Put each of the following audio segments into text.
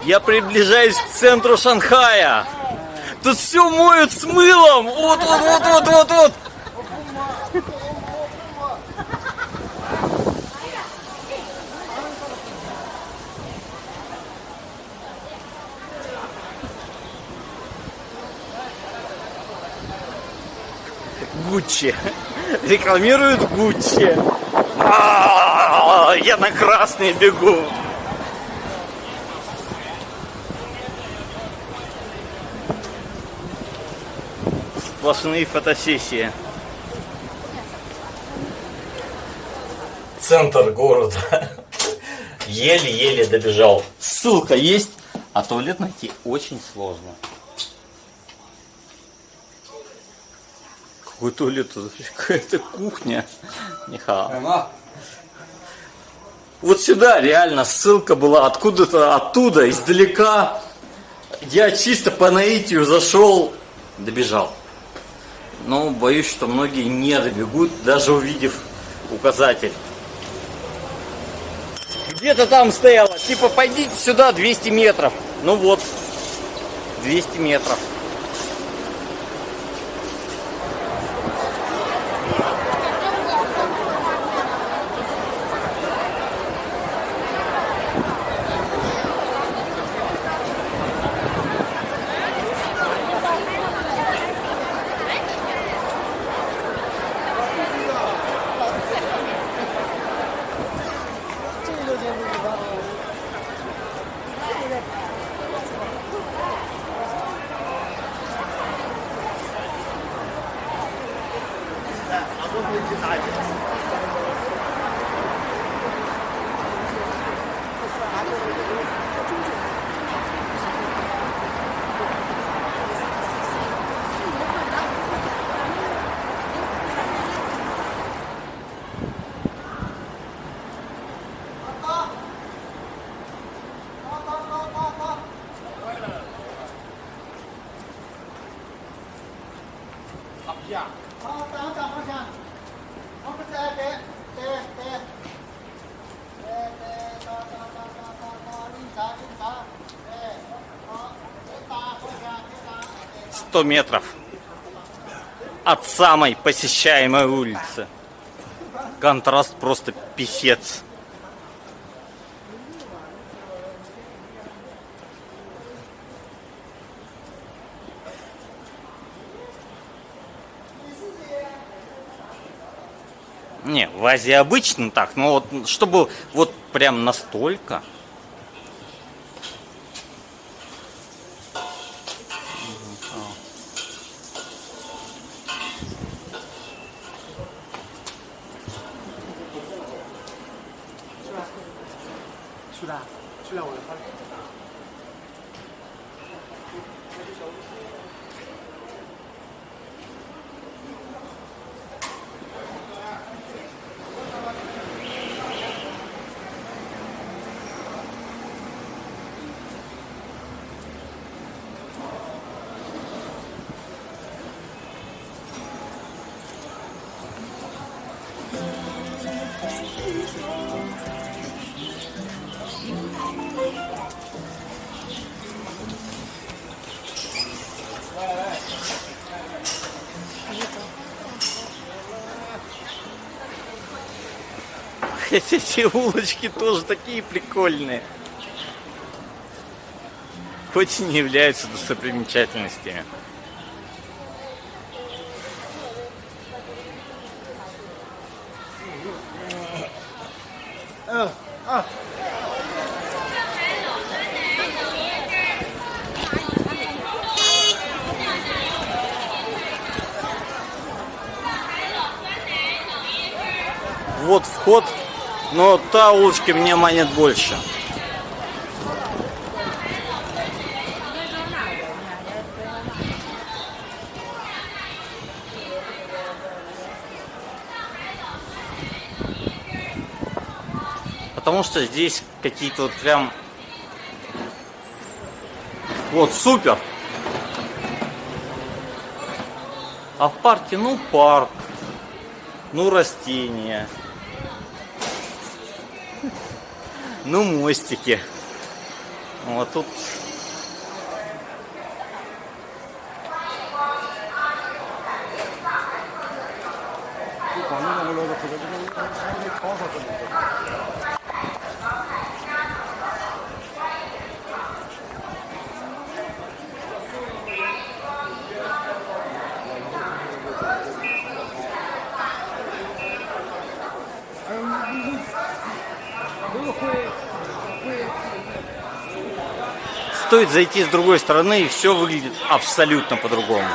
Я приближаюсь к центру Шанхая. Тут все моют с мылом. Вот. Гуччи. Рекламируют Гуччи. Я на красный бегу. Сплошные фотосессии. Центр города. Еле-еле добежал. Ссылка есть, а туалет найти очень сложно. Какой туалет? Какая-то кухня. Нихао. Вот сюда реально ссылка была откуда-то оттуда, издалека. Я чисто по наитию зашел, добежал. Но боюсь, что многие не добегут, даже увидев указатель. Где-то там стояло, типа пойдите сюда 200 метров. Ну вот, 200 метров. «100 метров от самой посещаемой улицы». Контраст просто писец. Не, в Азии обычно так, но вот чтобы вот прям настолько. Эти улочки тоже такие прикольные. Хоть и не являются достопримечательностями. Вот вход, но та улочка меня манит больше. Потому что здесь какие-то вот прям... Вот, супер! А в парке, ну, парк. Ну, растения. Ну, мостики. Вот тут стоит зайти с другой стороны, и все выглядит абсолютно по-другому.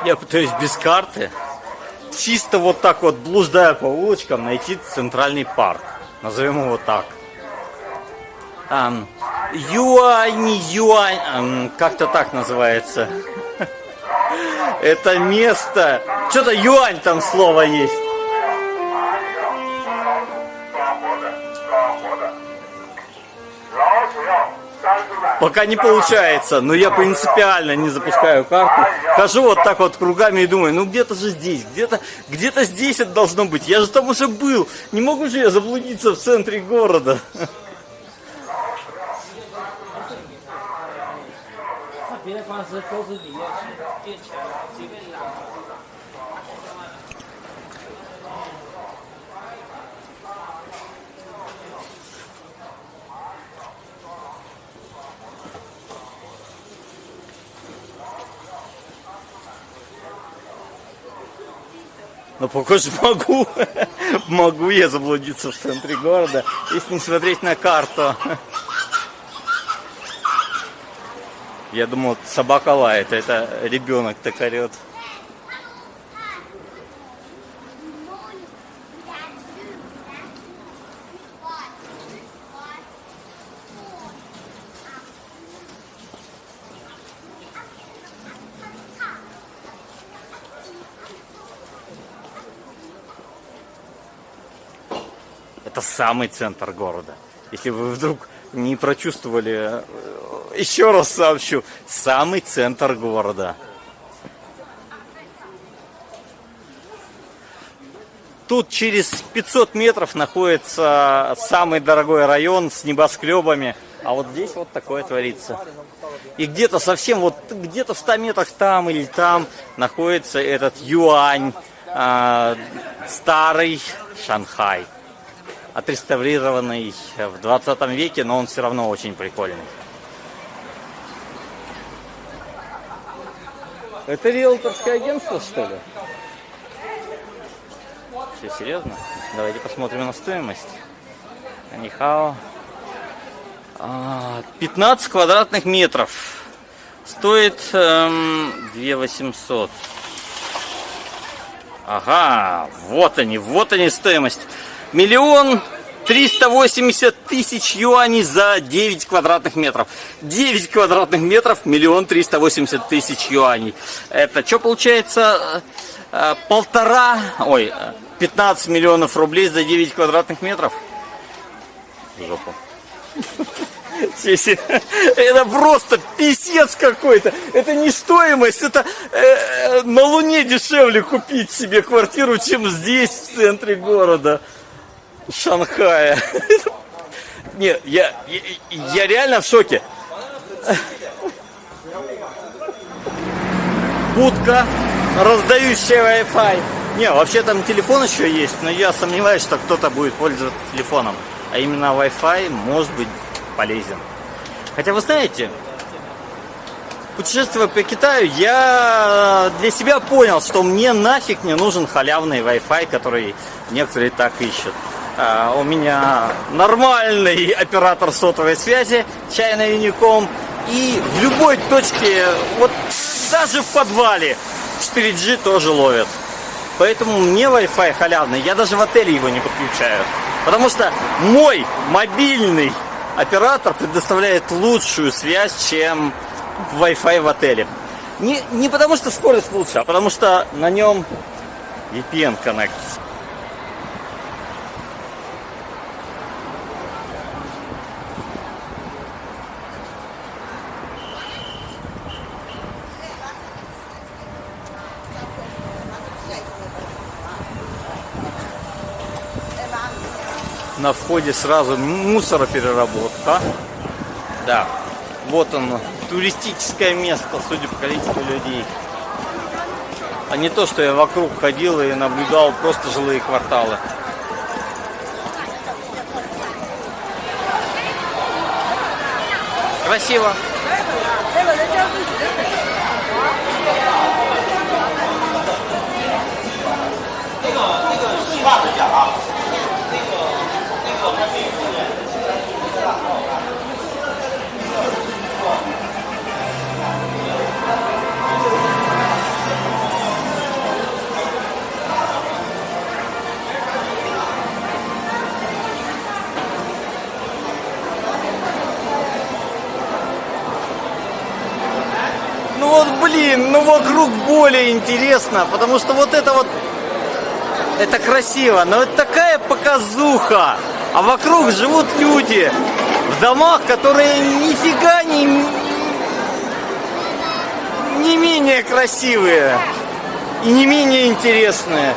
Я пытаюсь без карты, чисто вот так вот, блуждая по улочкам, найти центральный парк. Назовем его так. Юань, как-то так называется. Это место. Что-то юань там слово есть. Пока не получается, но я принципиально не запускаю карту. Хожу вот так вот кругами и думаю, ну где-то же здесь, где-то здесь это должно быть. Я же там уже был. Не могу же я заблудиться в центре города. Но похоже, могу я заблудиться в центре города, если не смотреть на карту. Я думал, собака лает, это ребенок так орет. Это самый центр города. Если вы вдруг не прочувствовали, еще раз сообщу, самый центр города. Тут через 500 метров находится самый дорогой район с небоскребами. А вот здесь вот такое творится. И где-то совсем, вот где-то в 100 метрах там или там находится этот Юань, старый Шанхай. Отреставрированный в 20 веке, но он все равно очень прикольный. Это риэлторское агентство, что ли? Все серьезно? Давайте посмотрим на стоимость. Нихао. 15 квадратных метров. Стоит 2800. Ага, вот они стоимость. 1 380 000 юаней за 9 квадратных метров. 9 квадратных метров, 1 380 000 юаней. Это что получается? 15 миллионов рублей за 9 квадратных метров? Жопу. Это просто писец какой-то. Это не стоимость. Это на Луне дешевле купить себе квартиру, чем здесь, в центре города Шанхая. Нет, я реально в шоке. Будка, раздающая Wi-Fi. Не, вообще там телефон еще есть, но я сомневаюсь, что кто-то будет пользоваться телефоном. а именно Wi-Fi может быть полезен. Хотя вы знаете, путешествуя по Китаю, я для себя понял, что мне нафиг не нужен халявный Wi-Fi, который некоторые так ищут. У меня нормальный оператор сотовой связи, China Unicom, и в любой точке, вот даже в подвале, 4G тоже ловят. Поэтому мне Wi-Fi халявный, я даже в отеле его не подключаю. Потому что мой мобильный оператор предоставляет лучшую связь, чем Wi-Fi в отеле. Не потому что скорость лучше, а потому что на нем VPN коннект. На входе сразу мусоропереработка. Да, вот он, туристическое место, судя по количеству людей. А не то, что я вокруг ходил и наблюдал просто жилые кварталы. Красиво. Ну вот, блин, ну вокруг более интересно, потому что вот, это красиво, но это такая показуха, а вокруг живут люди в домах, которые нифига не менее красивые и не менее интересные.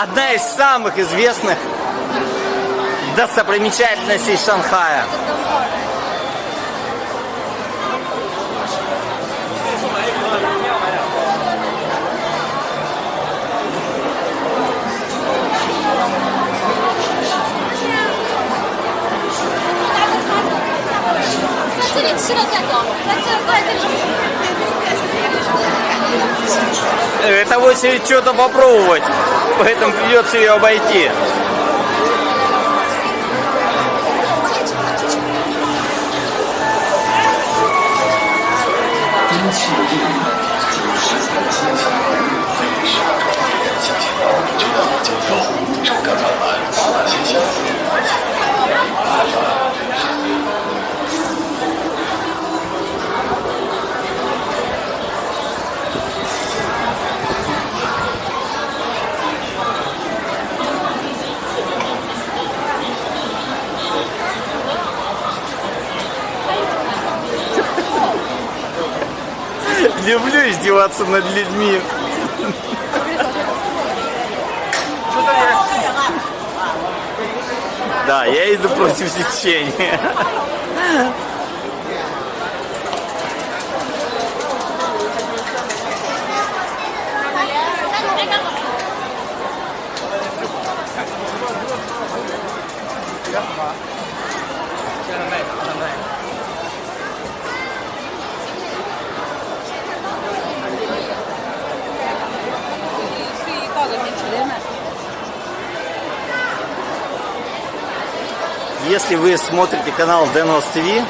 Одна из самых известных достопримечательностей Шанхая. Это очередь что-то попробовать, поэтому придется ее обойти. Люблю издеваться над людьми. Да, я иду против течения. Если вы смотрите канал Denos TV,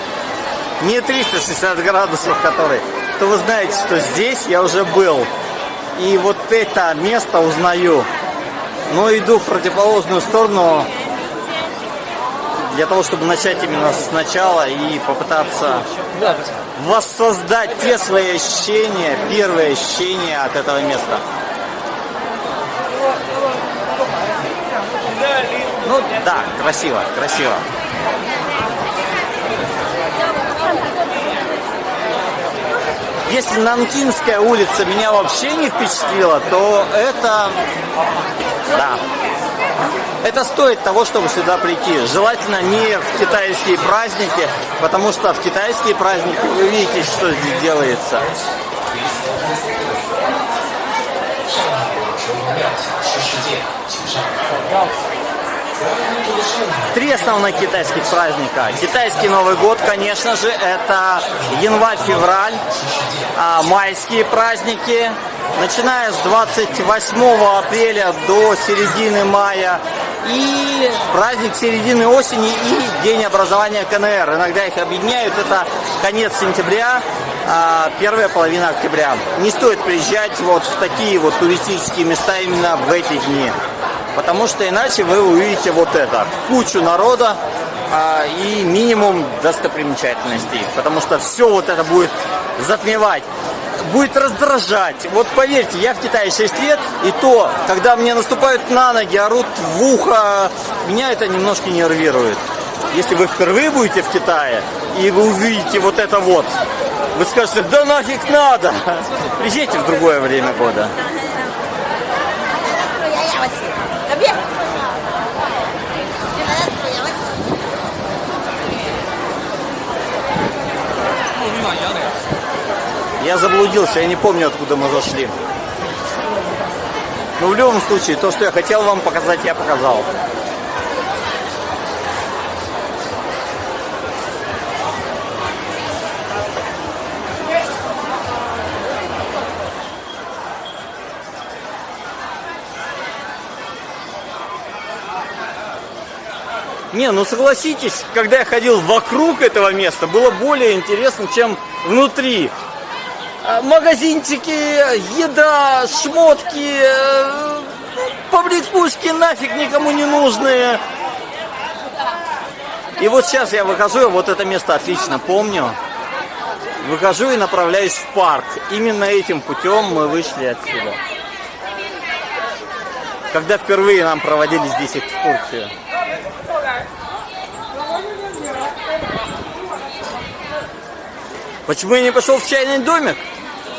не 360 градусов который, то вы знаете, что здесь я уже был. И вот это место узнаю. Но иду в противоположную сторону для того, чтобы начать именно сначала и попытаться воссоздать те свои ощущения, первые ощущения от этого места. Ну да, красиво, красиво. Если Нанкинская улица меня вообще не впечатлила, то это, да, это стоит того, чтобы сюда прийти. Желательно не в китайские праздники, потому что в китайские праздники вы видите, что здесь делается. Три основных китайских праздника. Китайский Новый год, конечно же, это январь-февраль, майские праздники, начиная с 28 апреля до середины мая, и праздник середины осени и День образования КНР. Иногда их объединяют, это конец сентября, первая половина октября. Не стоит приезжать вот в такие вот туристические места именно в эти дни. Потому что иначе вы увидите вот это, кучу народа и минимум достопримечательностей. Потому что все вот это будет затмевать, будет раздражать. Вот поверьте, я в Китае 6 лет, и то, когда мне наступают на ноги, орут в ухо, меня это немножко нервирует. Если вы впервые будете в Китае, и вы увидите вот это вот, вы скажете, да нафиг надо. Приезжайте в другое время года. Я заблудился, я не помню, откуда мы зашли. Но в любом случае, то, что я хотел вам показать, я показал. Не, ну согласитесь, когда я ходил вокруг этого места, было более интересно, чем внутри. Магазинчики, еда, шмотки, побрякушки нафиг никому не нужные. И вот сейчас я выхожу, я вот это место отлично помню. Выхожу и направляюсь в парк. Именно этим путем мы вышли отсюда. Когда впервые нам проводили здесь экскурсию. Почему я не пошел в чайный домик?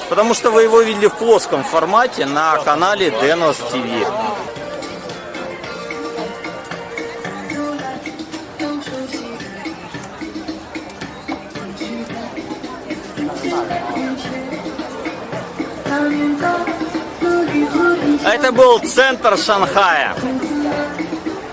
Потому что вы его видели в плоском формате на канале Denos TV. Это был центр Шанхая.